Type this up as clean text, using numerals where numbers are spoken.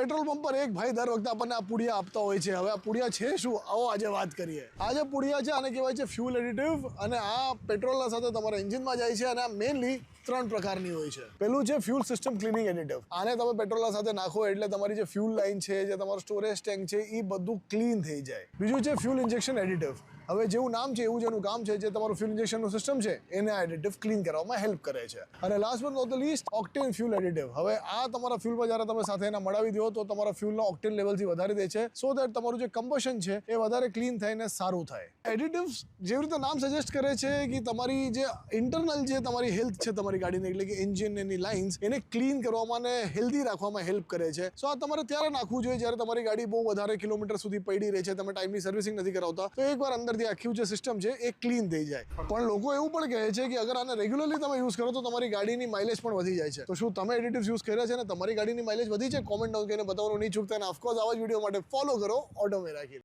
Petrol pump પર એક ભાઈ દર વખતે આપણને આ પુડિયા આપતા હોય છે. હવે આ પુડિયા છે શું, આવો આજે વાત કરીએ. આ જે પુડિયા છે આને કહેવાય છે ફ્યુલ એડિટિવ, અને આ પેટ્રોલના સાથે તમારા એન્જિનમાં જાય છે. અને આ મેઇનલી 3 પ્રકારની હોય છે. પેલું છે ફ્યુલ સિસ્ટમ ક્લિનિંગ એડિટિવ. આને તમે પેટ્રોલના સાથે નાખો એટલે તમારી જે ફ્યુલ લાઇન છે, જે તમારો સ્ટોરેજ ટેન્ક છે, એ બધું ક્લીન થઈ જાય. બીજું છે ફ્યુલ ઇન્જેક્શન એડિટિવ. હવે જેવું નામ છે એવું જેનું કામ છે, જે તમારું ફ્યુલ ઇન્જેક્શનનું સિસ્ટમ છે એને આ એડિટિવ ક્લીન કરવામાં હેલ્પ કરે છે. અને last but not the least, octane fuel additive. હવે આ તમારા ફ્યુલમાં જ્યારે તમે સાથે એના મળાવી દો તો તમારા ફ્યુલના ઓક્ટેન લેવલથી વધારી દે છે, સો દેટ તમારું જે કમ્બશન છે એ વધારે ક્લીન થઈને સારું થાય. એડિટિવ્સ જેવી રીતે નામ સજેસ્ટ કરે છે કે તમારી જે ઇન્ટરનલ જે તમારી હેલ્થ છે તમારી ગાડીની, એટલે કે એન્જિન એની લાઇન્સ, એને ક્લીન કરવામાં અને હેલ્ધી રાખવામાં હેલ્પ કરે છે. સો આ તમારે ત્યારે નાખવું જોઈએ જ્યારે તમારી ગાડી બહુ વધારે કિલોમીટર સુધી પડી રહી છે, તમે ટાઈમની સર્વિસિંગ નથી કરાવતા, તો એકવાર અંદર આખી જે સિસ્ટમ છે એ ક્લીન થઈ જાય. પણ લોકો એવું પણ કહે છે કે અગર આને રેગ્યુલરલી તમે યુઝ કરો તો તમારી ગાડીની માઇલેજ પણ વધી જાય છે. તો શું તમે એડિટિવ્સ યુઝ કર્યા છે અને તમારી ગાડીની માઇલેજ વધી છે? કોમેન્ટ ડાઉન કરીને બતાવવાનું નહીં ચૂકતા. અને ઓફકોર્સ આવા જ વિડીયો માટે ફોલો કરો ઓટો મેરા.